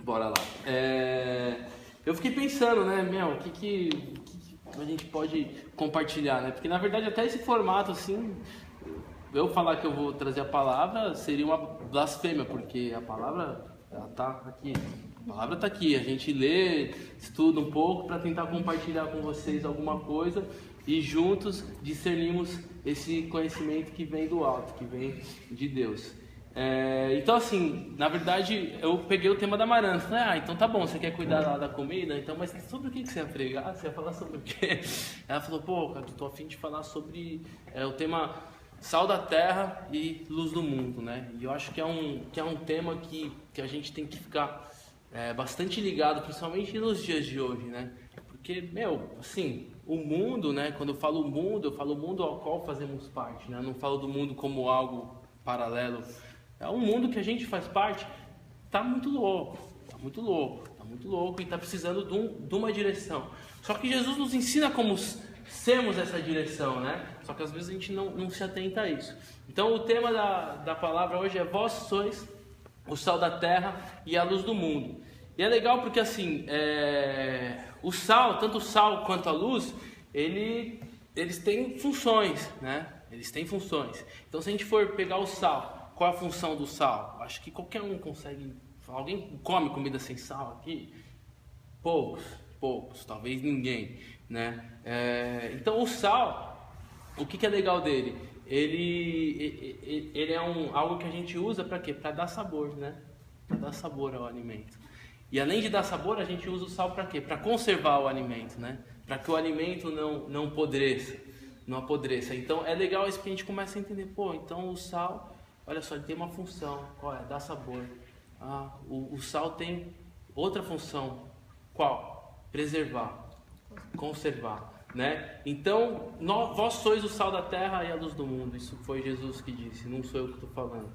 Bora lá. Eu fiquei pensando, né, o que a gente pode compartilhar, né? Porque na verdade até esse formato assim, eu falar que eu vou trazer a palavra seria uma blasfêmia, porque a palavra ela tá aqui. A palavra tá aqui, a gente lê, estuda um pouco para tentar compartilhar com vocês alguma coisa e juntos discernimos esse conhecimento que vem do alto, que vem de Deus. Então assim, na verdade eu peguei o tema da Maranta, falei, então tá bom, você quer cuidar lá da comida, então, mas sobre o que você ia pregar? Você ia falar sobre o quê? Ela falou, cara, eu tô a fim de falar sobre o tema sal da terra e luz do mundo, né? E eu acho que é um tema que a gente tem que ficar bastante ligado, principalmente nos dias de hoje, né? Porque, assim, o mundo, né? Quando eu falo mundo ao qual fazemos parte, né? Eu não falo do mundo como algo paralelo. É um mundo que a gente faz parte, tá muito louco e tá precisando de uma direção. Só que Jesus nos ensina como sermos essa direção, né? Só que às vezes a gente não se atenta a isso. Então o tema da palavra hoje é: vós sois o sal da terra e a luz do mundo. E é legal porque assim, o sal, tanto o sal quanto a luz, eles têm funções, né? Eles têm funções. Então se a gente for pegar o sal, qual é a função do sal? Acho que qualquer um consegue. Alguém come comida sem sal aqui? Poucos, talvez ninguém, né? Então o sal, o que é legal dele? Ele é algo que a gente usa para quê? Para dar sabor, né? Para dar sabor ao alimento. E além de dar sabor, a gente usa o sal para quê? Para conservar o alimento, né? Para que o alimento não apodreça. Então é legal isso que a gente começa a entender. Então o sal, olha só, ele tem uma função. Qual é? Dar sabor. O sal tem outra função. Qual? Preservar, conservar, né? Então, vós sois o sal da terra e a luz do mundo. Isso foi Jesus que disse, não sou eu que estou falando.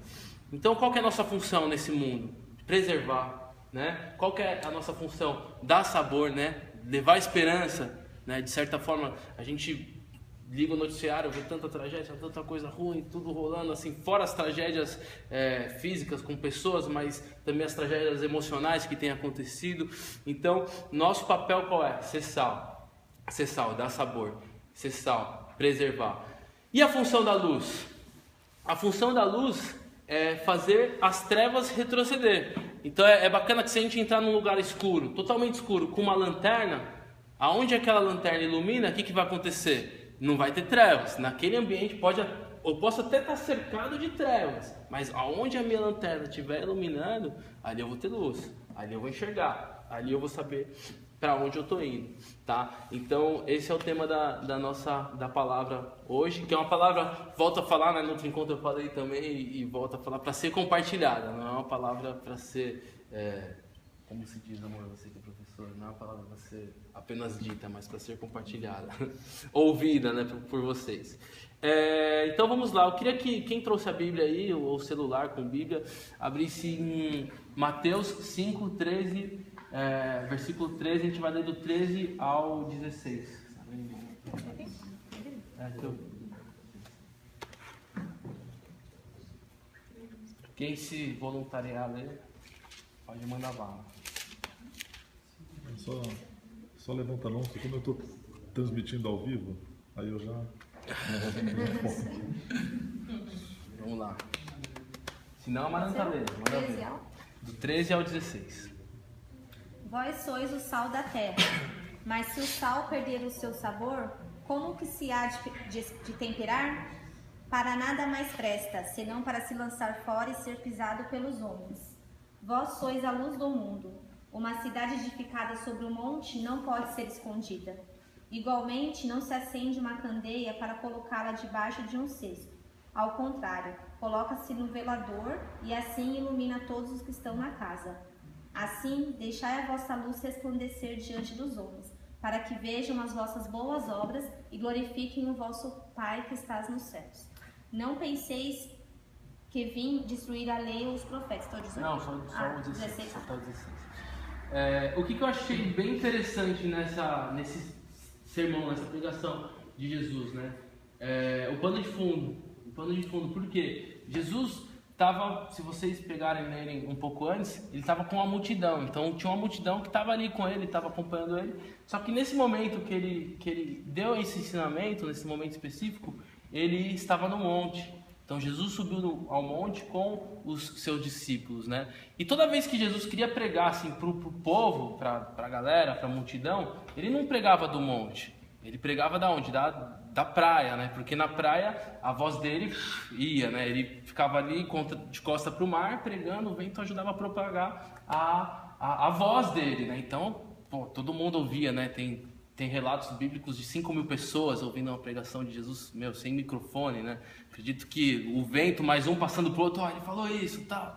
Então, qual que é a nossa função nesse mundo? Preservar, né? Qual que é a nossa função? Dar sabor, né? Levar esperança, né? De certa forma, a gente liga o noticiário, vê tanta tragédia, tanta coisa ruim, tudo rolando, assim, fora as tragédias físicas com pessoas, mas também as tragédias emocionais que têm acontecido. Então, nosso papel qual é? Ser sal, dar sabor, ser sal, preservar. E a função da luz? A função da luz é fazer as trevas retroceder. Então, é bacana que se a gente entrar num lugar escuro, totalmente escuro, com uma lanterna, aonde aquela lanterna ilumina, o que vai acontecer? Não vai ter trevas. Naquele ambiente eu posso até estar cercado de trevas, mas aonde a minha lanterna estiver iluminando, ali eu vou ter luz, ali eu vou enxergar, ali eu vou saber para onde eu estou indo, tá? Então esse é o tema da palavra hoje, que é uma palavra, volto a falar, né? No outro encontro eu falei também e volto a falar, para ser compartilhada, não é uma palavra para ser, como se diz, amor, você que é professor, não é uma palavra para ser apenas dita, mas para ser compartilhada, ouvida, né, por vocês. Então vamos lá, eu queria que quem trouxe a Bíblia aí, ou o celular com Bíblia, abrisse em Mateus 5, 13, versículo 13, a gente vai ler do 13 ao 16. Quem se voluntariar a ler, pode mandar bala. Só levanta a mão, porque como eu estou transmitindo ao vivo, aí eu já... Vamos lá. Se não, a Maranta lê. Manda ver. Do 13 ao 16. Vós sois o sal da terra, mas se o sal perder o seu sabor, como que se há de temperar? Para nada mais presta, senão para se lançar fora e ser pisado pelos homens. Vós sois a luz do mundo. Uma cidade edificada sobre um monte não pode ser escondida. Igualmente, não se acende uma candeia para colocá-la debaixo de um cesto. Ao contrário, coloca-se no velador e assim ilumina todos os que estão na casa. Assim, deixai a vossa luz resplandecer diante dos homens, para que vejam as vossas boas obras e glorifiquem o vosso Pai que estás nos céus. Não penseis que vim destruir a lei ou os profetas. Estou dizendo? Não, só o 16. Só o 16. O que eu achei bem interessante nesse sermão, nessa pregação de Jesus, né? O pano de fundo, por quê? Jesus estava, se vocês pegarem e lerem um pouco antes, ele estava com uma multidão. Então tinha uma multidão que estava ali com ele, estava acompanhando ele. Só que nesse momento que ele deu esse ensinamento, nesse momento específico, ele estava no monte. Então Jesus subiu ao monte com os seus discípulos, né? E toda vez que Jesus queria pregar assim para o povo, para a galera, para a multidão, ele não pregava do monte. Ele pregava da onde? Da praia, né? Porque na praia a voz dele ia, né? Ele ficava ali de costa para o mar pregando, o vento ajudava a propagar a voz dele, né? Então, pô, todo mundo ouvia, né? Tem relatos bíblicos de 5.000 pessoas ouvindo uma pregação de Jesus, sem microfone, né? Acredito que o vento, mais um passando pro outro, ele falou isso, tal.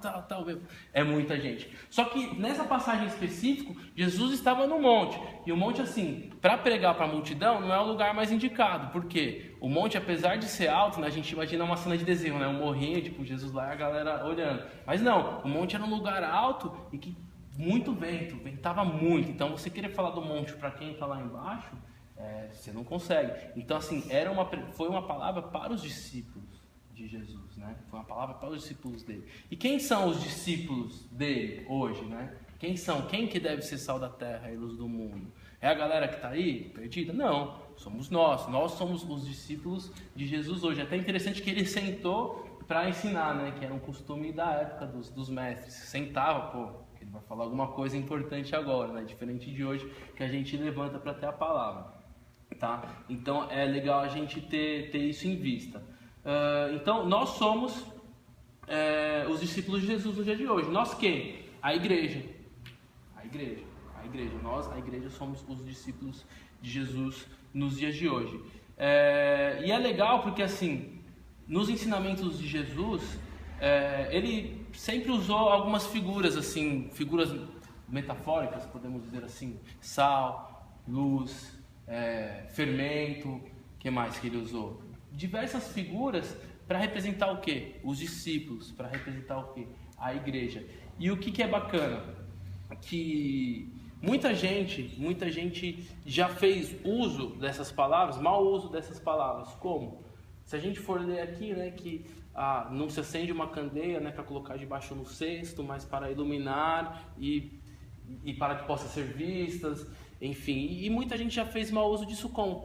É muita gente. Só que nessa passagem específica, Jesus estava no monte. E o monte, assim, para pregar para a multidão, não é o lugar mais indicado. Por quê? O monte, apesar de ser alto, né, a gente imagina uma cena de desenho, né? Um morrinho, tipo, Jesus lá e a galera olhando. Mas não, o monte era um lugar alto e que muito vento, ventava muito. Então você querer falar do monte para quem está lá embaixo, você não consegue. Então assim, foi uma palavra para os discípulos de Jesus, né? Foi uma palavra para os discípulos dele. E quem são os discípulos dele hoje, né? Quem são? Quem que deve ser sal da terra e luz do mundo? É a galera que está aí, perdida? Não, somos nós. Nós somos os discípulos de Jesus hoje. É até interessante que ele sentou para ensinar, né? Que era um costume da época dos mestres. Sentava, ele vai falar alguma coisa importante agora, né? Diferente de hoje, que a gente levanta para ter a palavra, tá? Então é legal a gente ter isso em vista. Então nós somos os discípulos de Jesus no dia de hoje. Nós quem? A igreja. Nós, a igreja, somos os discípulos de Jesus nos dias de hoje. E é legal porque assim, nos ensinamentos de Jesus, ele sempre usou algumas figuras, assim, figuras metafóricas, podemos dizer assim, sal, luz, fermento, que mais que ele usou? Diversas figuras para representar o quê? Os discípulos, para representar o quê? A igreja. E o que é bacana? Que muita gente já fez uso dessas palavras, mau uso dessas palavras. Como? Se a gente for ler aqui, né, que não se acende uma candeia, né, para colocar debaixo no cesto, mas para iluminar e para que possa ser vistas, enfim. E muita gente já fez mau uso disso como?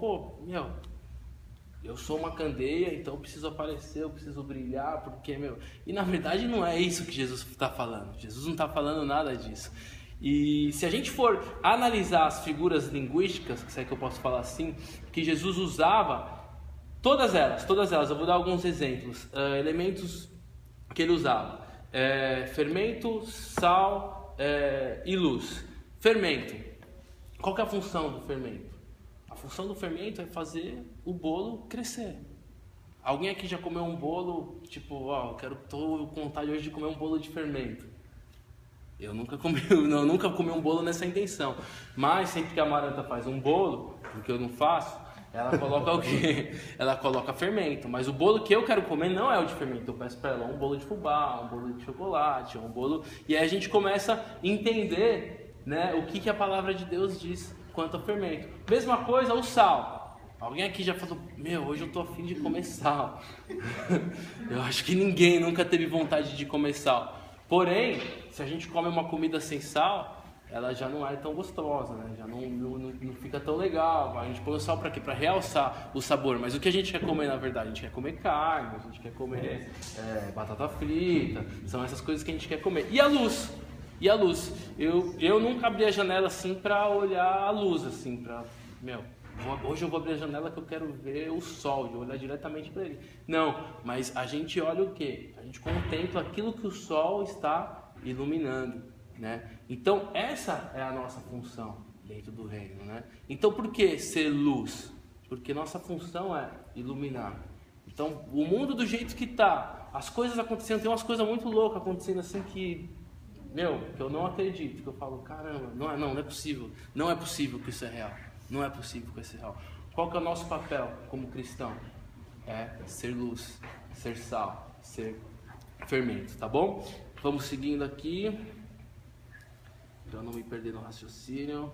Eu sou uma candeia, então eu preciso aparecer, eu preciso brilhar, porque, E na verdade não é isso que Jesus está falando. Jesus não está falando nada disso. E se a gente for analisar as figuras linguísticas, se é que eu posso falar assim, que Jesus usava, todas elas, eu vou dar alguns exemplos, elementos que ele usava, fermento, sal e luz. Fermento, qual que é a função do fermento? A função do fermento é fazer o bolo crescer. Alguém aqui já comeu um bolo, tipo, estou com vontade hoje de comer um bolo de fermento? Eu nunca comi um bolo nessa intenção, mas sempre que a Maranta faz um bolo, porque eu não faço, ela coloca o quê? Ela coloca fermento, mas o bolo que eu quero comer não é o de fermento. Eu peço para ela um bolo de fubá, um bolo de chocolate, um bolo... E aí a gente começa a entender, né, o que a palavra de Deus diz quanto ao fermento. Mesma coisa o sal. Alguém aqui já falou, hoje eu tô a fim de comer sal. Eu acho que ninguém nunca teve vontade de comer sal. Porém, se a gente come uma comida sem sal, ela já não é tão gostosa, né? Já não fica tão legal. A gente põe o sal para quê? Para realçar o sabor. Mas o que a gente quer comer, na verdade? A gente quer comer carne, a gente quer comer batata frita. São essas coisas que a gente quer comer. E a luz? Eu nunca abri a janela assim para olhar a luz, assim, hoje eu vou abrir a janela que eu quero ver o sol, de olhar diretamente para ele. Não, mas a gente olha o quê? A gente contempla aquilo que o sol está iluminando, né? Então essa é a nossa função dentro do reino, né? Então por que ser luz? Porque nossa função é iluminar. Então o mundo do jeito que está, as coisas acontecendo, tem umas coisas muito loucas acontecendo assim que eu não acredito, que eu falo, caramba, não é possível, não é possível que isso é real. Não é possível que isso é real. Qual que é o nosso papel como cristão? É ser luz, ser sal, ser fermento, tá bom? Vamos seguindo aqui, para eu não me perder no raciocínio.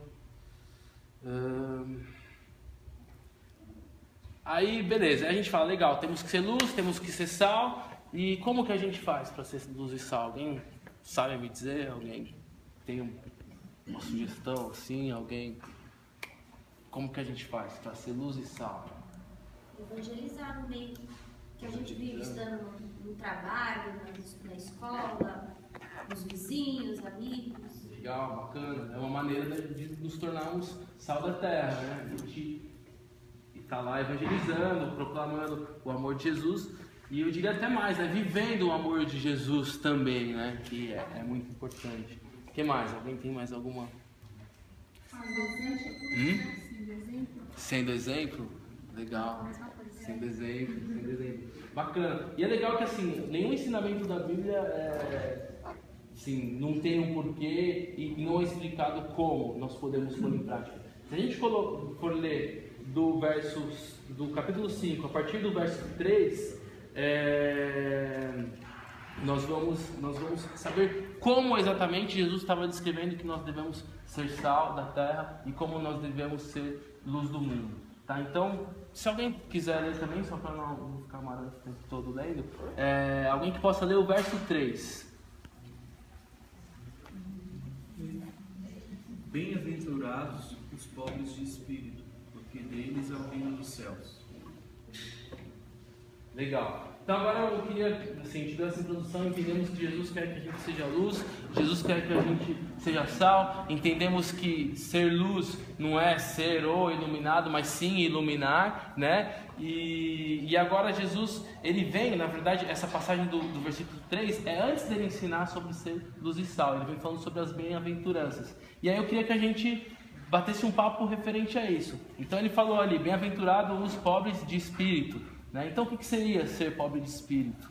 Aí, beleza, aí a gente fala, legal, temos que ser luz, temos que ser sal, E como que a gente faz para ser luz e sal? Alguém sabe me dizer? Alguém tem uma sugestão assim? Alguém? Como que a gente faz para ser luz e sal? Evangelizar no meio que a gente vive, estando no trabalho, na escola, os vizinhos, amigos. Legal, bacana. É uma maneira de nos tornarmos sal da terra, né? A gente está lá evangelizando, proclamando o amor de Jesus. E eu diria até mais, né? Vivendo o amor de Jesus também, né? Que é muito importante. O que mais? Alguém tem mais alguma? Sendo exemplo? Legal. Sendo exemplo. Bacana. E é legal que assim, nenhum ensinamento da Bíblia assim, não tem um porquê e não é explicado como nós podemos pôr em prática. Se a gente for ler do capítulo 5, a partir do verso 3, nós vamos saber como exatamente Jesus estava descrevendo que nós devemos ser sal da terra e como nós devemos ser luz do mundo. Tá? Então, se alguém quiser ler também, só para não ficar amarelo o tempo todo lendo, alguém que possa ler o verso 3. Bem-aventurados os pobres de espírito, porque deles é o reino dos céus. Legal. Então agora eu queria, assim, te dar essa introdução. Entendemos que Jesus quer que a gente seja luz, Jesus quer que a gente seja sal. Entendemos que ser luz não é ser ou iluminado, mas sim iluminar, né? E agora Jesus, ele vem, na verdade, essa passagem do versículo 3 é antes dele ensinar sobre ser luz e sal. Ele vem falando sobre as bem-aventuranças. E aí eu queria que a gente batesse um papo referente a isso. Então ele falou ali, bem-aventurados os pobres de espírito. Né? Então, o que seria ser pobre de espírito?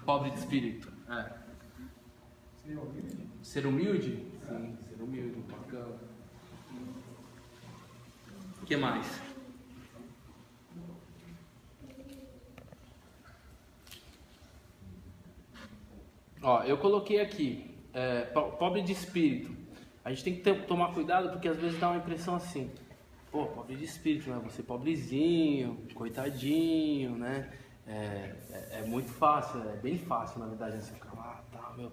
Pobre de espírito. Ser humilde? Sim, ser humilde, bacana. O que mais? Ó, eu coloquei aqui, pobre de espírito. A gente tem que tomar cuidado porque às vezes dá uma impressão assim, pô, pobre de espírito, né? Você pobrezinho, coitadinho, né? É muito fácil, é bem fácil na verdade, você ficar lá,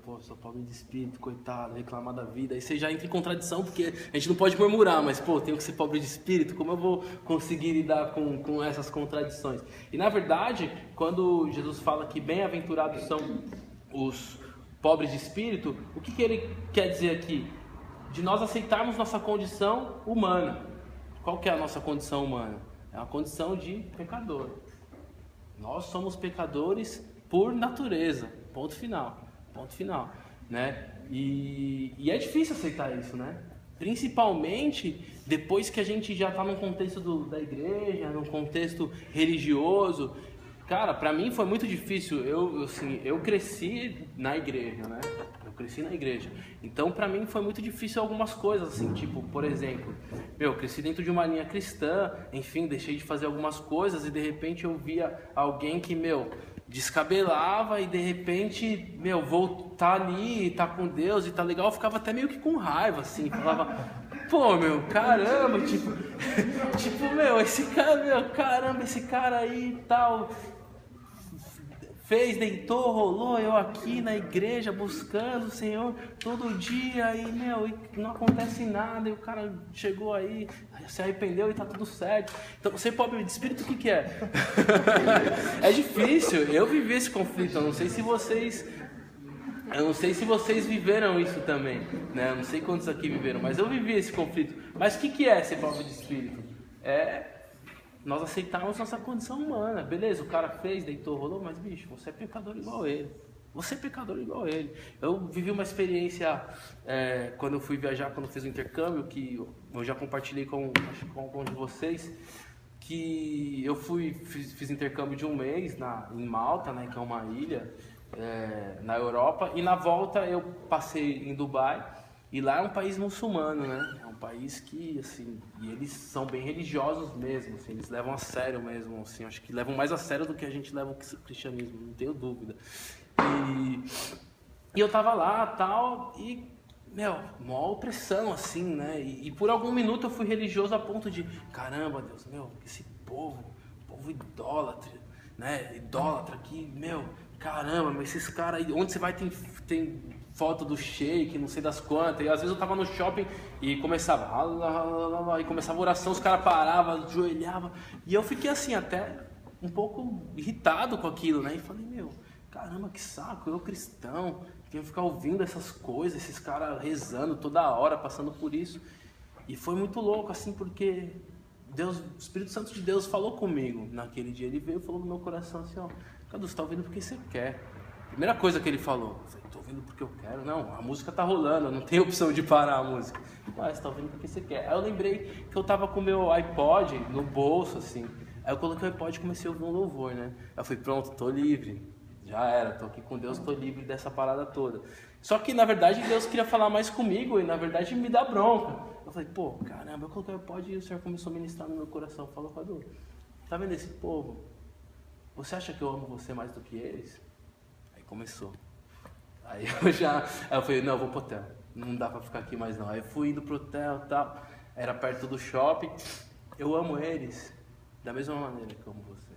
pô, sou pobre de espírito, coitado, reclamar da vida. Aí você já entra em contradição porque a gente não pode murmurar, mas pô, tenho que ser pobre de espírito, como eu vou conseguir lidar com essas contradições? E na verdade, quando Jesus fala que bem-aventurados são os pobres de espírito, o que ele quer dizer aqui? De nós aceitarmos nossa condição humana. Qual que é a nossa condição humana? É uma condição de pecador. Nós somos pecadores por natureza. Ponto final. Ponto final. Né? E é difícil aceitar isso, né? Principalmente depois que a gente já está num contexto da igreja, num contexto religioso. Cara, pra mim foi muito difícil. Eu cresci na igreja, né? Então, pra mim foi muito difícil algumas coisas, assim, tipo, por exemplo, eu cresci dentro de uma linha cristã, enfim, deixei de fazer algumas coisas e de repente eu via alguém que, descabelava e de repente, tá ali, tá com Deus e tá legal, eu ficava até meio que com raiva, assim, falava, pô, caramba, esse cara aí e tal, fez, deitou, rolou, eu aqui na igreja buscando o Senhor todo dia e não acontece nada, e o cara chegou aí, se arrependeu e tá tudo certo. Então, ser pobre de espírito, o que é? É difícil, eu vivi esse conflito, eu não sei se vocês viveram isso também, né? Eu não sei quantos aqui viveram, mas eu vivi esse conflito. Mas o que é ser pobre de espírito? Nós aceitarmos nossa condição humana. Beleza, o cara fez, deitou, rolou, mas bicho, você é pecador igual ele. Eu vivi uma experiência quando eu fui viajar, quando eu fiz o intercâmbio, que eu já compartilhei com alguns de vocês, que eu fiz intercâmbio de um mês em Malta, né, que é uma ilha na Europa, e na volta eu passei em Dubai, e lá é um país muçulmano, né? É um país que, assim, e eles são bem religiosos mesmo, assim, eles levam a sério mesmo, assim, acho que levam mais a sério do que a gente leva o cristianismo, não tenho dúvida. E eu tava lá, tal, e, mó opressão, assim, né? E por algum minuto eu fui religioso a ponto de, caramba, Deus, povo idólatra, né? Idólatra aqui, meu, caramba, mas esses caras aí, onde você vai tem foto do Sheik, não sei das quantas. E às vezes eu tava no shopping e começava, e começava a oração, os caras paravam, ajoelhavam. E eu fiquei assim, até um pouco irritado com aquilo, né? E falei, meu, caramba, que saco, eu cristão, tenho que ficar ouvindo essas coisas, esses caras rezando toda hora, passando por isso. E foi muito louco, assim, porque Deus, o Espírito Santo de Deus falou comigo naquele dia. Ele veio e falou no meu coração assim, ó, Cadu, você tá ouvindo porque você quer. Primeira coisa que ele falou, eu falei, tô ouvindo porque eu quero. Não, a música tá rolando, não tem opção de parar a música. Mas você tá ouvindo porque você quer. Aí eu lembrei que eu tava com o meu iPod no bolso, assim. Aí eu coloquei o iPod e comecei a ouvir um louvor, né? Aí eu falei, pronto, tô livre. Já era, tô aqui com Deus, tô livre dessa parada toda. Só que, na verdade, Deus queria falar mais comigo e, na verdade, me dá bronca. Eu falei, pô, caramba, eu coloquei o iPod e o Senhor começou a ministrar no meu coração. Falou, Cadu, tá vendo esse povo? Você acha que eu amo você mais do que eles? Aí começou. Aí eu falei, não, eu vou pro hotel. Não dá pra ficar aqui mais não. Aí eu fui indo pro hotel e tal. Era perto do shopping. Eu amo eles da mesma maneira que eu amo você.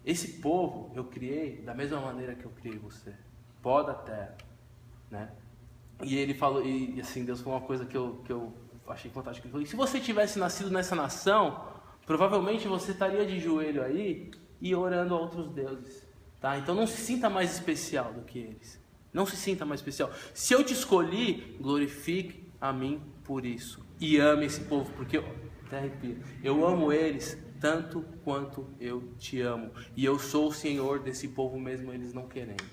Esse povo eu criei da mesma maneira que eu criei você. Pó da terra, né? E ele falou, e assim, Deus falou uma coisa que eu achei fantástica. Ele falou, e se você tivesse nascido nessa nação, provavelmente você estaria de joelho aí e orando a outros deuses, tá? Então não se sinta mais especial do que eles. Não se sinta mais especial. Se eu te escolhi, glorifique a mim por isso. E ame esse povo, porque até arrepio. Eu amo eles tanto quanto eu te amo. E eu sou o Senhor desse povo mesmo eles não querendo.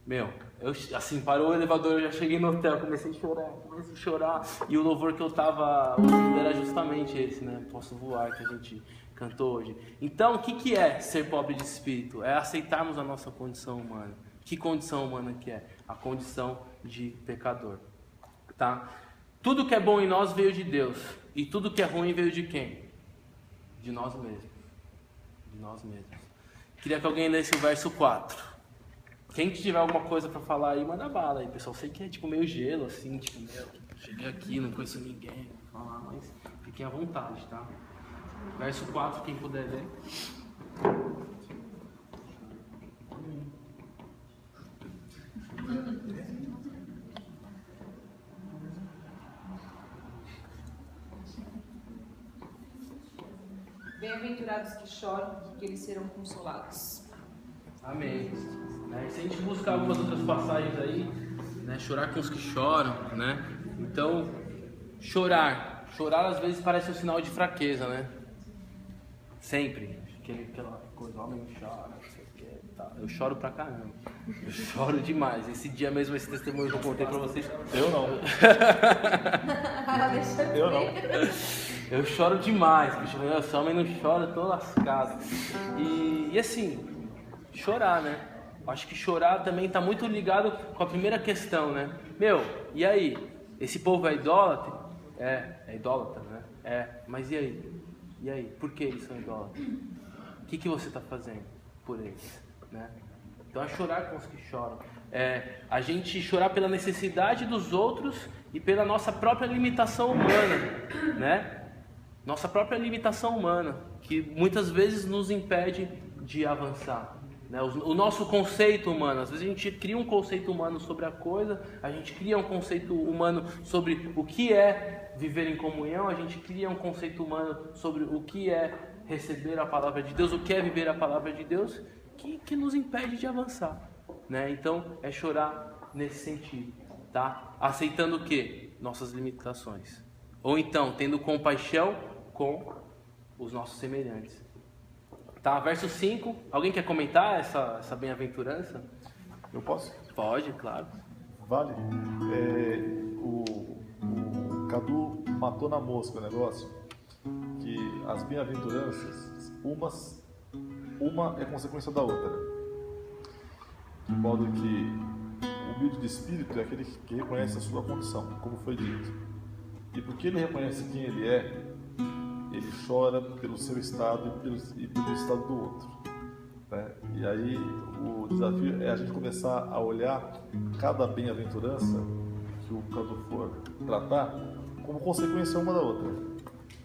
Meu, eu, assim, parou o elevador, eu já cheguei no hotel, comecei a chorar. E o louvor que eu tava ouvindo era justamente esse, né? Posso voar, que a gente cantou hoje. Então, o que é ser pobre de espírito? É aceitarmos a nossa condição humana. Que condição humana que é? A condição de pecador, tá? Tudo que é bom em nós veio de Deus. E tudo que é ruim veio de quem? De nós mesmos. De nós mesmos. Queria que alguém lesse o verso 4. Quem tiver alguma coisa pra falar aí, manda bala aí, pessoal. Sei que é tipo meio gelo, assim, tipo, meu, cheguei aqui, não conheço ninguém, vou falar, mas fiquem à vontade, tá? Verso 4, quem puder ler. Bem-aventurados que choram, porque eles serão consolados. Amém. Se a gente buscar algumas outras passagens aí, né, chorar com os que choram, né? Então, chorar às vezes parece um sinal de fraqueza, né? Sempre. Aquela coisa, homem chora, não sei o que, tá. Eu choro pra caramba. Eu choro demais. Esse dia mesmo, esse testemunho que eu contei pra vocês. Eu não. Eu não. Eu choro demais, bicho. Esse homem não chora, eu tô lascado. E assim, chorar, né? Acho que chorar também está muito ligado com a primeira questão, né? Meu, e aí? Esse povo é idólatra? É idólatra, né? Mas e aí? E aí? Por que eles são idólatras? O que você está fazendo por eles, né? Então é chorar com os que choram. A gente chorar pela necessidade dos outros e pela nossa própria limitação humana, né? Nossa própria limitação humana, que muitas vezes nos impede de avançar. O nosso conceito humano, às vezes a gente cria um conceito humano sobre a coisa, a gente cria um conceito humano sobre o que é viver em comunhão, a gente cria um conceito humano sobre o que é receber a palavra de Deus, o que é viver a palavra de Deus, que nos impede de avançar, né? Então é chorar nesse sentido, tá? Aceitando o quê? Nossas limitações. Ou então tendo compaixão com os nossos semelhantes. Tá, verso 5, alguém quer comentar essa bem-aventurança? Eu posso? Pode, claro. Vale. O Cadu matou na mosca o negócio, que as bem-aventuranças, uma é consequência da outra. De modo que o humilde de espírito é aquele que reconhece a sua condição, como foi dito. E porque ele reconhece quem ele é, ele chora pelo seu estado e pelo estado do outro, né? E aí o desafio é a gente começar a olhar cada bem-aventurança que o Cadu for tratar como consequência uma da outra,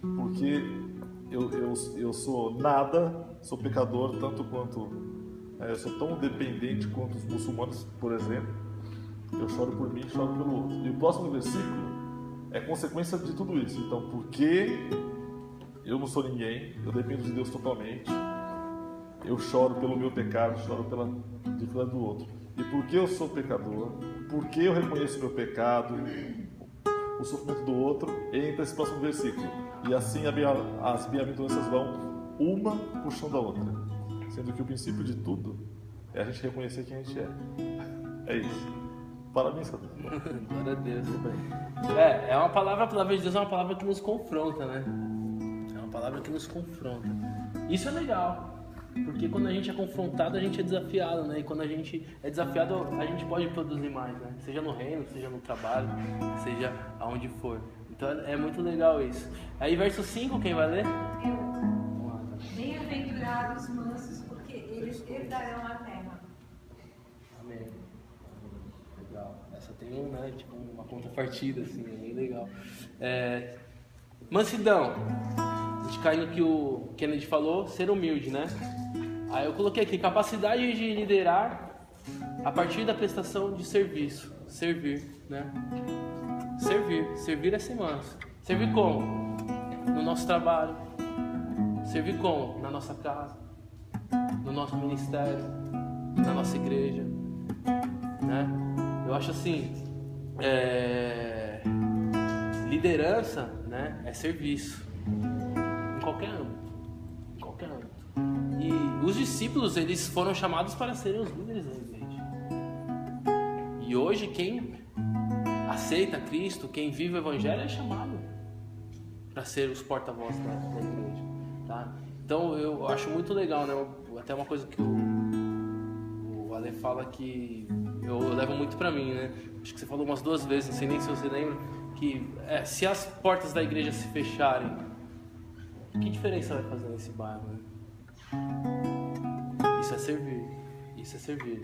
porque eu sou nada, sou pecador tanto quanto eu sou tão dependente quanto os muçulmanos, por exemplo. Eu choro por mim, choro pelo outro. E o próximo versículo é consequência de tudo isso. Então, porque eu não sou ninguém, eu dependo de Deus totalmente, eu choro pelo meu pecado, choro pela dificuldade do outro. E porque eu sou pecador, porque eu reconheço o meu pecado, o sofrimento do outro, entra esse próximo versículo. E assim as bem-aventuranças vão uma puxando a outra. Sendo que o princípio de tudo é a gente reconhecer quem a gente é. É isso. Parabéns, Cadu. Glória a Deus. É uma palavra, a palavra de Deus é uma palavra que nos confronta, né? É uma palavra que nos confronta. Isso é legal. Porque quando a gente é confrontado, a gente é desafiado, né? E quando a gente é desafiado, a gente pode produzir mais, né? Seja no reino, seja no trabalho, seja aonde for. Então é muito legal isso. Aí verso 5, quem vai ler? Bem-aventurados mansos, porque eles herdarão a terra. Amém. Legal. Essa tem uma contrapartida, assim, é bem legal. Mansidão. A gente cai no que o Kennedy falou, ser humilde, né? Aí eu coloquei aqui, capacidade de liderar a partir da prestação de serviço. Servir, né? Servir é ser manso. Servir como? No nosso trabalho. Servir como? Na nossa casa. No nosso ministério. Na nossa igreja. Né? Eu acho assim, liderança, né, é serviço. Em qualquer âmbito. E os discípulos, eles foram chamados para serem os líderes da igreja. E hoje quem aceita Cristo, quem vive o Evangelho é chamado para ser os porta-vozes da igreja, tá? Então eu acho muito legal, né? Até uma coisa que o Ale fala que eu levo muito para mim, né? Acho que você falou umas 2 vezes, não sei nem se você lembra, que se as portas da igreja se fecharem, que diferença vai fazer nesse bairro, né? Isso é servir,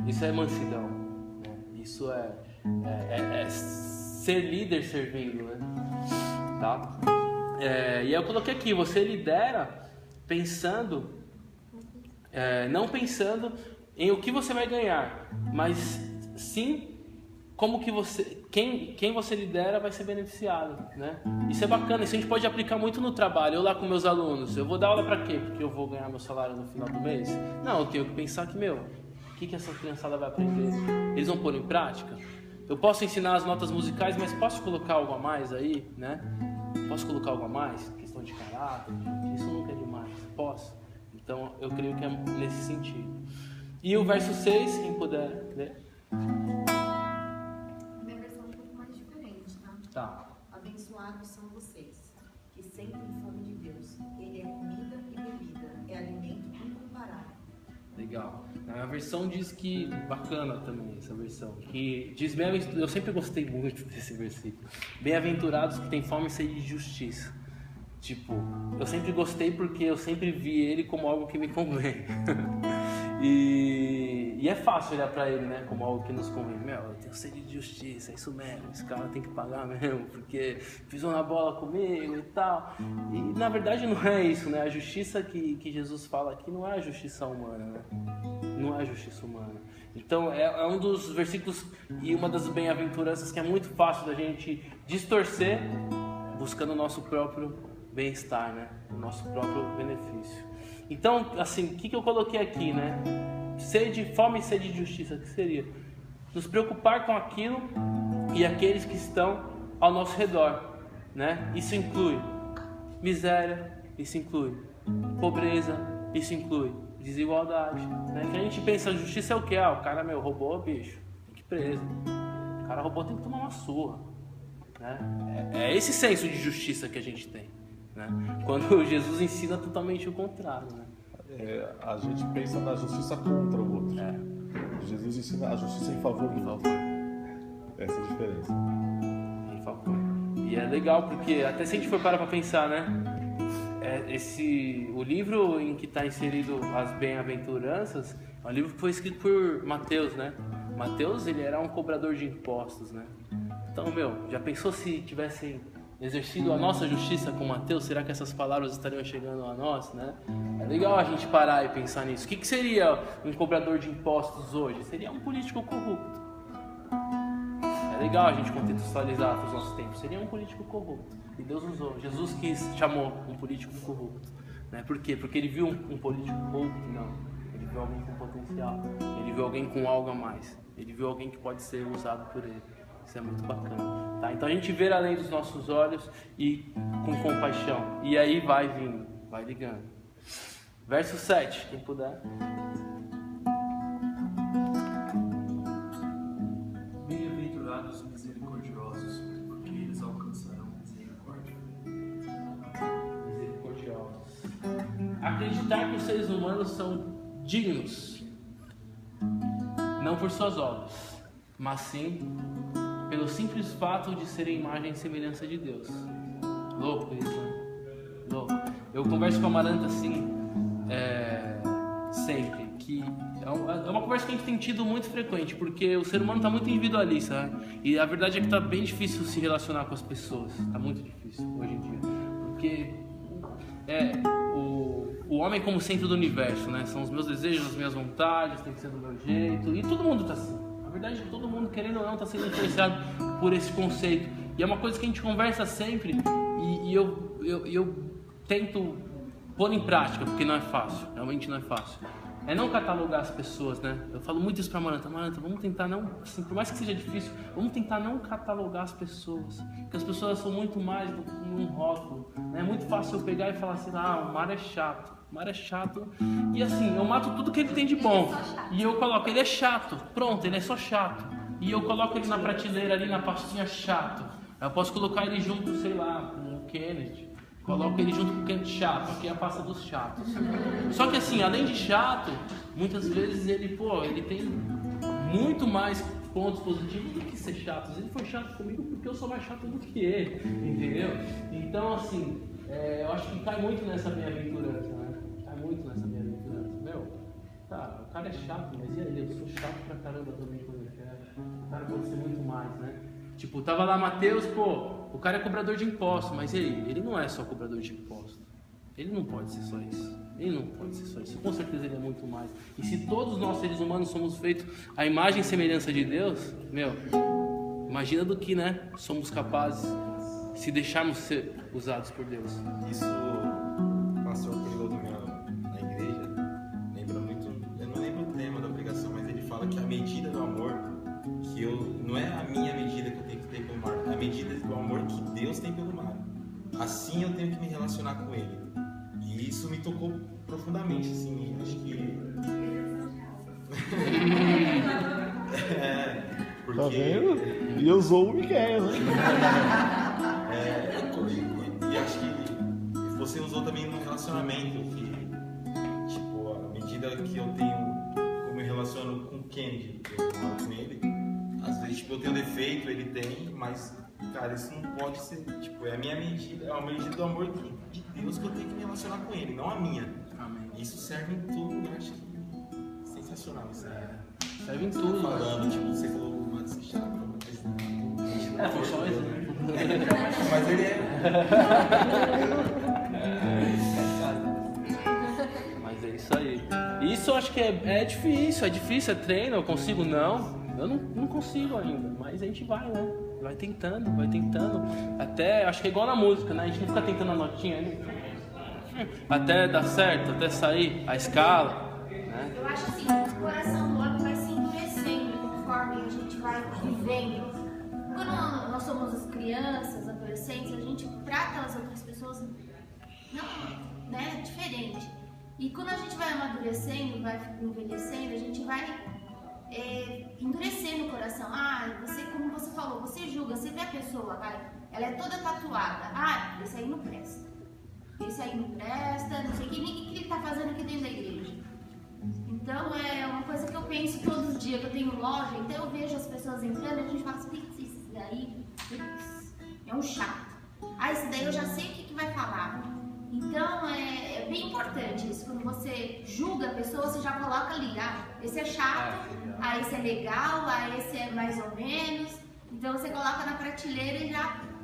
isso é mansidão, né? Isso é ser líder servindo, né? Tá? E aí eu coloquei aqui, você lidera pensando, não pensando em o que você vai ganhar, mas sim como que quem você lidera vai ser beneficiado, né? Isso é bacana, isso a gente pode aplicar muito no trabalho. Eu lá com meus alunos, eu vou dar aula para quê? Porque eu vou ganhar meu salário no final do mês? Não, eu tenho que pensar que, o que essa criançada vai aprender? Eles vão pôr em prática? Eu posso ensinar as notas musicais, mas posso colocar algo a mais aí, né? Posso colocar algo a mais? Questão de caráter, isso nunca é demais. Posso? Então, eu creio que é nesse sentido. E o verso 6, quem puder ler. Tá. Abençoados são vocês, que sentem fome de Deus. Ele é comida e bebida, é alimento incomparável. Legal. A versão diz que, bacana também essa versão, que diz eu sempre gostei muito desse versículo. Bem-aventurados que têm fome e sede de justiça. Tipo, eu sempre gostei porque eu sempre vi ele como algo que me convém. E é fácil olhar pra ele, né, como algo que nos convém. Eu tenho sede de justiça, é isso mesmo, esse cara tem que pagar mesmo, porque pisou na bola comigo e tal. E na verdade não é isso, né? A justiça que Jesus fala aqui não é a justiça humana, né? Não é a justiça humana. Então é um dos versículos e uma das bem-aventuranças que é muito fácil da gente distorcer, buscando o nosso próprio bem-estar, né? O nosso próprio benefício. Então, assim, o que eu coloquei aqui, né? Fome e sede de justiça, o que seria? Nos preocupar com aquilo e aqueles que estão ao nosso redor, né? Isso inclui miséria, isso inclui pobreza, isso inclui desigualdade, né? Que a gente pensa, a justiça é o quê? O cara, roubou, bicho, tem que ir preso. O cara roubou, tem que tomar uma surra, né? É esse senso de justiça que a gente tem, né? Quando Jesus ensina totalmente o contrário, né? A gente pensa na justiça contra o outro. Jesus ensina a justiça em favor do outro. Essa é a diferença. Em favor. E é legal porque até se a gente for parar para pensar, né? O livro em que está inserido as bem-aventuranças é um livro que foi escrito por Mateus, né? Mateus, ele era um cobrador de impostos, né? Então, já pensou se tivessem exercido a nossa justiça com Mateus, será que essas palavras estariam chegando a nós, né? É legal a gente parar e pensar nisso. O que seria um cobrador de impostos hoje? Seria um político corrupto. É legal a gente contextualizar os nossos tempos. Seria um político corrupto. E Deus usou. Jesus chamou um político corrupto. Né? Por quê? Porque ele viu um político corrupto? Não. Ele viu alguém com potencial. Ele viu alguém com algo a mais. Ele viu alguém que pode ser usado por ele. Isso é muito bacana. Tá? Então a gente vê além dos nossos olhos e com compaixão. E aí vai vindo, vai ligando. Verso 7, quem puder. Bem-aventurados misericordiosos, porque eles alcançarão misericórdia. Misericordiosos. Acreditar que os seres humanos são dignos, não por suas obras, mas sim pelo simples fato de serem imagem e semelhança de Deus. Louco isso, né? Louco. Eu converso com a Amaranta assim, sempre, que é uma conversa que a gente tem tido muito frequente, porque o ser humano está muito individualista, né? E a verdade é que está bem difícil se relacionar com as pessoas, está muito difícil hoje em dia, porque o homem como centro do universo, né? São os meus desejos, as minhas vontades, tem que ser do meu jeito, e todo mundo está assim. Na verdade, todo mundo, querendo ou não, está sendo influenciado por esse conceito. E é uma coisa que a gente conversa sempre e eu tento pôr em prática, porque não é fácil, realmente não é fácil. É não catalogar as pessoas, né? Eu falo muito isso pra Amaranta. Amaranta, vamos tentar não, assim, por mais que seja difícil, vamos tentar não catalogar as pessoas. Porque as pessoas são muito mais do que um rótulo, né? É muito fácil eu pegar e falar assim, o Mário é chato. O Mário é chato. E assim, eu mato tudo que ele tem de bom. E eu coloco, ele é chato. Pronto, ele é só chato. E eu coloco ele na prateleira ali, na pastinha chato. Eu posso colocar ele junto, sei lá, com o Kennedy. Coloco ele junto com o Kennedy chato, aqui é a pasta dos chatos. Só que assim, além de chato, muitas vezes ele tem muito mais pontos positivos do que ser chato. Ele foi chato comigo porque eu sou mais chato do que ele, entendeu? Então assim, eu acho que cai muito nessa bem-aventurança, né? Cai muito nessa bem-aventurança. O cara é chato, mas e aí? Eu sou chato pra caramba também quando eu quero. O cara pode ser muito mais, né? Tipo, tava lá Mateus, o cara é cobrador de impostos, mas ele não é só cobrador de impostos. Ele não pode ser só isso. Ele não pode ser só isso. Com certeza ele é muito mais. E se todos nós seres humanos somos feitos à imagem e semelhança de Deus, imagina do que, né, somos capazes se deixarmos ser usados por Deus. Isso o pastor pregou na igreja, lembra muito, eu não lembro o tema da pregação, mas ele fala que a medida do amor, não é a minha medida que eu tenho que ter pelo Mário, é a medida do amor que Deus tem pelo Mário. Assim eu tenho que me relacionar com ele. E isso me tocou profundamente, assim, acho que... porque... Tá vendo? E usou o Miguel, né? E acho que você usou também no relacionamento, que, tipo, à medida que eu tenho, como eu me relaciono com o Kennedy, eu falo com ele, às vezes, tipo, eu tenho defeito, ele tem, mas, cara, isso não pode ser, tipo, é a minha medida, é a medida do amor de Deus que eu tenho que me relacionar com ele, não a minha. Amém. Isso serve em tudo, eu acho que sensacional isso aí. Serve em tudo, falando, tipo, você falou o Matos que chato, mas... foi só um exemplo. Mas ele é... Mas é isso aí. Isso eu acho que é difícil, é treino, eu consigo não. Eu não consigo ainda, mas a gente vai, né? Vai tentando. Até, acho que é igual na música, né? A gente não fica tentando a notinha, né? Até dar certo, até sair a escala, né? Eu acho assim, o coração do homem vai se endurecendo conforme a gente vai vivendo. Quando nós somos as crianças, adolescentes, a gente trata as outras pessoas não, né, diferente. E quando a gente vai amadurecendo, vai envelhecendo, a gente vai endurecendo o coração. Você, como você falou, você julga, você vê a pessoa, ela é toda tatuada. Esse aí não presta. Esse aí não presta, não sei o que ele tá fazendo aqui dentro da igreja. Então é uma coisa que eu penso todos os dias, que eu tenho loja, então eu vejo as pessoas entrando e a gente fala assim, esse daí é um chato. Esse daí eu já sei o que vai falar. Então é bem importante isso, quando você julga a pessoa, você já coloca ali, esse é chato, esse é legal, esse é mais ou menos. Então você coloca na prateleira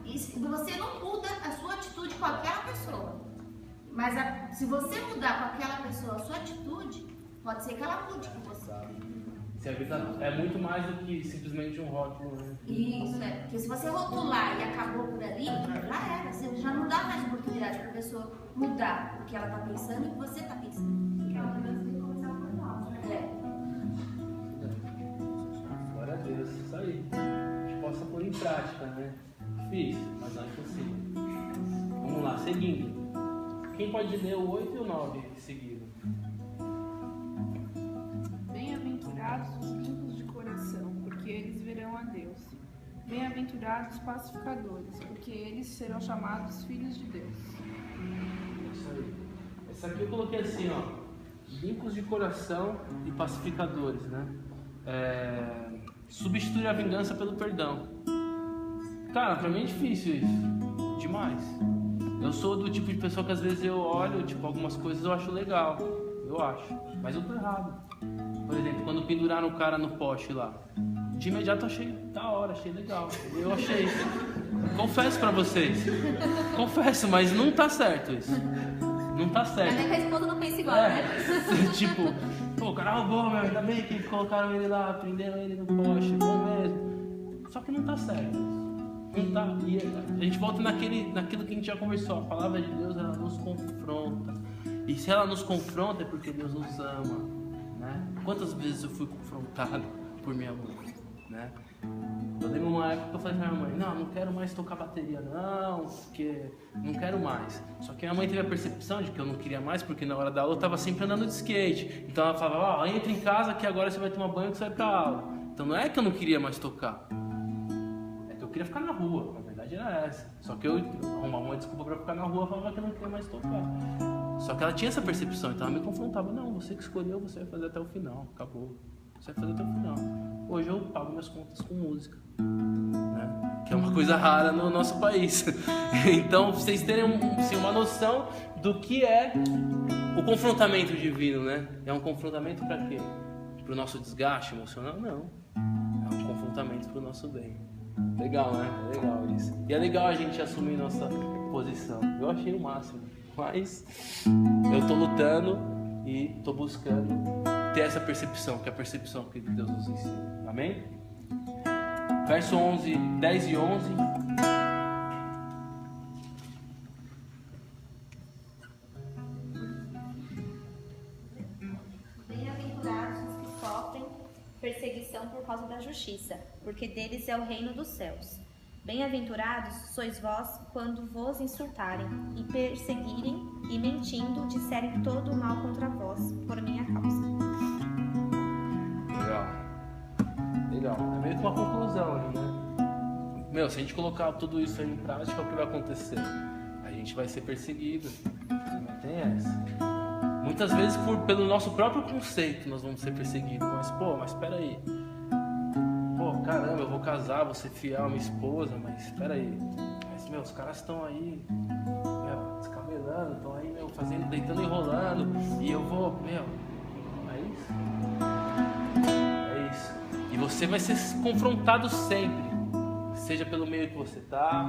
E você não muda a sua atitude com aquela pessoa. Mas se você mudar com aquela pessoa a sua atitude, pode ser que ela mude com você. Se a vida é muito mais do que simplesmente um rótulo, né? Isso, é. Porque se você rotular e acabou por ali, já era. Você já não dá mais oportunidade para a pessoa mudar o que ela está pensando e o que você está pensando. Porque ela tem que começar por nós. Glória a Deus, isso aí. A gente possa pôr em prática, né? Difícil, mas não é possível. Vamos lá, seguindo. Quem pode ler o 8 e o 9 seguido? Bem-aventurados os limpos de coração, porque eles verão a Deus. Bem-aventurados os pacificadores, porque eles serão chamados filhos de Deus. Isso aí. Essa aqui eu coloquei assim, ó. Limpos de coração e pacificadores, né? Substituir a vingança pelo perdão. Cara, pra mim é difícil isso. Demais. Eu sou do tipo de pessoa que às vezes eu olho, tipo, algumas coisas eu acho legal. Eu acho. Mas eu tô errado. Por exemplo, quando penduraram o cara no poste lá. De imediato eu achei da hora, achei legal. Eu achei. Confesso pra vocês. Confesso, mas não tá certo isso. Não tá certo. Ainda que a esposa não pensa igual, né? Tipo, pô, o cara roubou, meu, ainda bem que colocaram ele lá, prenderam ele no poste, bom mesmo. Só que não tá certo. Não tá. E a gente volta naquilo que a gente já conversou. A palavra de Deus, ela nos confronta. E se ela nos confronta é porque Deus nos ama, né? Quantas vezes eu fui confrontado por minha mãe, né? Eu lembro uma época que eu falei pra minha mãe, não quero mais tocar bateria não, porque não quero mais. Só que minha mãe teve a percepção de que eu não queria mais, porque na hora da aula eu tava sempre andando de skate. Então ela falava, entra em casa que agora você vai tomar banho que você vai pra aula. Então não é que eu não queria mais tocar, é que eu queria ficar na rua, na verdade era essa. Só que eu arrumava uma desculpa pra ficar na rua, falava que eu não queria mais tocar. Só que ela tinha essa percepção, então ela me confrontava, não, você que escolheu, você vai fazer até o final, acabou. Você vai fazer até o final. Hoje eu pago minhas contas com música, né? Que é uma coisa rara no nosso país. Então, vocês terem uma noção do que é o confrontamento divino, né? É um confrontamento para quê? Para o nosso desgaste emocional? Não. É um confrontamento para o nosso bem. Legal, né? É legal isso. E é legal a gente assumir nossa posição. Eu achei o máximo, mas eu tô lutando e tô buscando ter essa percepção, que é a percepção que Deus nos ensina. Amém? Verso 11, 10 e 11. Bem-aventurados os que sofrem perseguição por causa da justiça, porque deles é o reino dos céus. Bem-aventurados sois vós quando vos insultarem e perseguirem e mentindo disserem todo o mal contra vós por minha causa. Legal. É meio que uma conclusão ali, né? Meu, se a gente colocar tudo isso aí em prática, o que vai acontecer? A gente vai ser perseguido. Não tem essa. Muitas vezes pelo nosso próprio conceito nós vamos ser perseguidos. Mas espera aí. Caramba, eu vou casar, vou ser fiel à minha esposa, mas espera aí. Mas, os caras estão aí, descabelando, estão aí, deitando e enrolando, e eu vou, é isso. E você vai ser confrontado sempre, seja pelo meio que você tá,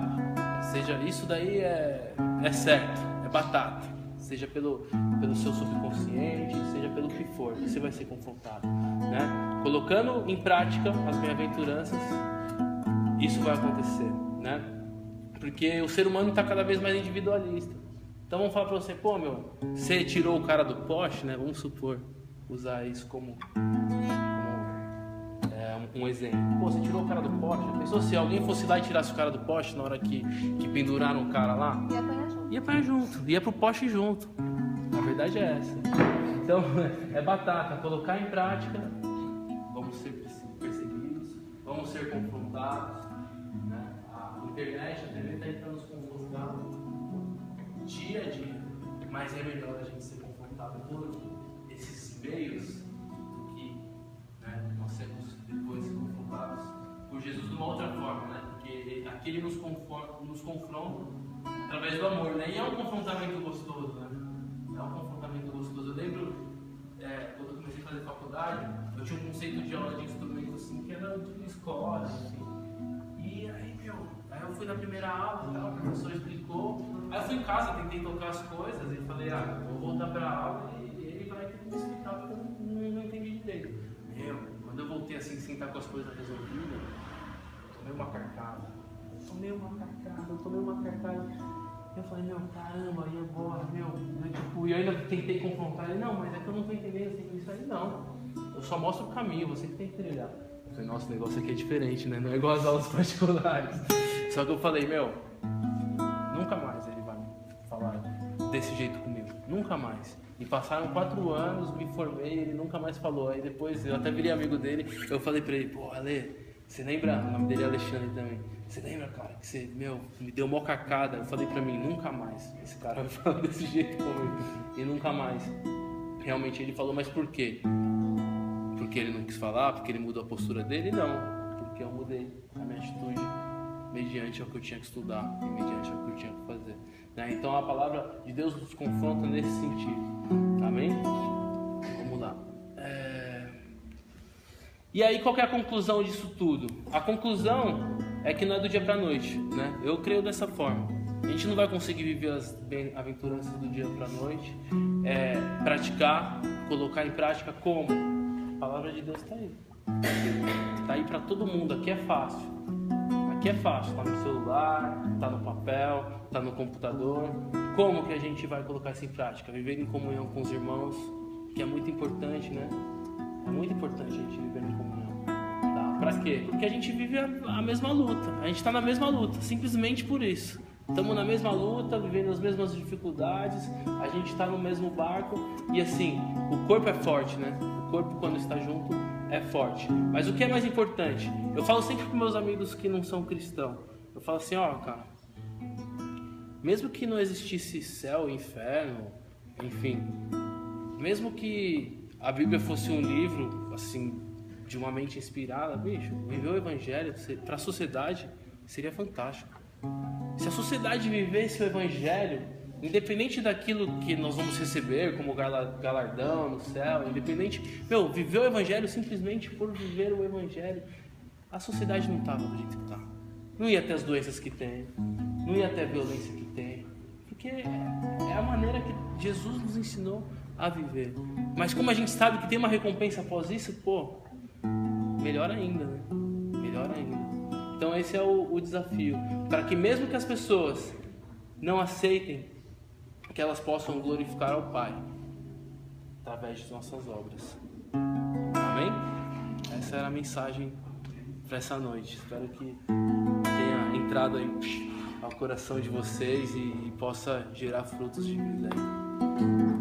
seja, isso daí é certo, é batata, seja pelo seu subconsciente, seja pelo que for, você vai ser confrontado, né? Colocando em prática as bem-aventuranças, isso vai acontecer, né? Porque o ser humano está cada vez mais individualista. Então vamos falar para você, você tirou o cara do poste, né? Vamos supor, usar isso como um exemplo. Você tirou o cara do poste, já pensou se alguém fosse lá e tirasse o cara do poste na hora que penduraram o cara lá? Ia apanhar junto, ia pro poste junto. A verdade é essa. Então, é batata, colocar em prática. Vamos ser perseguidos, vamos ser confrontados, né? A internet está entrando nos confrontar dia a dia, mas é melhor a gente ser confrontado por esses meios do que, né, nós sermos depois confrontados por Jesus de uma outra forma, né? Porque aqui ele nos confronta através do amor, né? E é um confrontamento gostoso, né? É um confrontamento gostoso. Eu lembro, quando eu comecei a fazer faculdade, eu tinha um conceito de aula de instrumento assim, que era de escola, assim. E e aí, meu? Aí eu fui na primeira aula, tal, o professor explicou. Aí eu fui em casa, tentei tocar as coisas e falei, eu vou voltar pra aula e ele vai ter que me explicar porque eu não entendi direito. Meu, quando eu voltei assim, sentar com as coisas resolvidas, tomei uma carcada. Eu falei, meu, caramba, e agora, meu? Tipo, e eu ainda tentei confrontar ele, não, mas é que eu não tô entendendo assim, isso aí, não. Eu só mostro o caminho, você que tem que trilhar. Eu falei, nossa, o negócio aqui é diferente, né? Não é igual as aulas particulares. Só que eu falei, meu, nunca mais ele vai falar desse jeito comigo. Nunca mais. E passaram 4 anos, me formei, ele nunca mais falou. Aí depois, eu até virei amigo dele, eu falei pra ele, pô, Ale, você lembra? O nome dele é Alexandre também. Você lembra, cara, que você, meu, me deu mó cacada? Eu falei pra mim, nunca mais esse cara vai falar desse jeito comigo. E nunca mais. Realmente ele falou, mas por quê? Porque ele não quis falar? Porque ele mudou a postura dele? Não. Porque eu mudei a minha atitude mediante ao que eu tinha que estudar e mediante ao que eu tinha que fazer. Né? Então a palavra de Deus nos confronta nesse sentido. Amém? Vamos lá. E aí qual que é a conclusão disso tudo? A conclusão é que não é do dia para a noite, né? Eu creio dessa forma. A gente não vai conseguir viver as bem-aventuranças do dia para a noite, praticar, colocar em prática como? A palavra de Deus está aí. Está aí para todo mundo. Aqui é fácil. Aqui é fácil. Está no celular, está no papel, está no computador. Como que a gente vai colocar isso em prática? Viver em comunhão com os irmãos, que é muito importante, né? É muito importante a gente viver em comunhão. Tá? Pra quê? Porque a gente vive a mesma luta. A gente está na mesma luta, simplesmente por isso. Estamos na mesma luta, vivendo as mesmas dificuldades. A gente está no mesmo barco. E assim, o corpo é forte, né? O corpo, quando está junto, é forte. Mas o que é mais importante? Eu falo sempre para meus amigos que não são cristãos. Eu falo assim, cara, mesmo que não existisse céu, inferno, enfim, mesmo que a Bíblia fosse um livro, assim, de uma mente inspirada, bicho, viver o Evangelho para a sociedade seria fantástico. Se a sociedade vivesse o Evangelho, independente daquilo que nós vamos receber como galardão no céu, independente, viver o Evangelho simplesmente por viver o Evangelho, a sociedade não estava do jeito que está. Não ia ter as doenças que tem, não ia ter a violência que tem, porque é a maneira que Jesus nos ensinou a viver. Mas como a gente sabe que tem uma recompensa após isso, melhor ainda, né? Melhor ainda. Então esse é o desafio, para que mesmo que as pessoas não aceitem, que elas possam glorificar ao Pai através de nossas obras. Amém? Essa era a mensagem para essa noite. Espero que tenha entrado aí ao coração de vocês e possa gerar frutos de vida aí.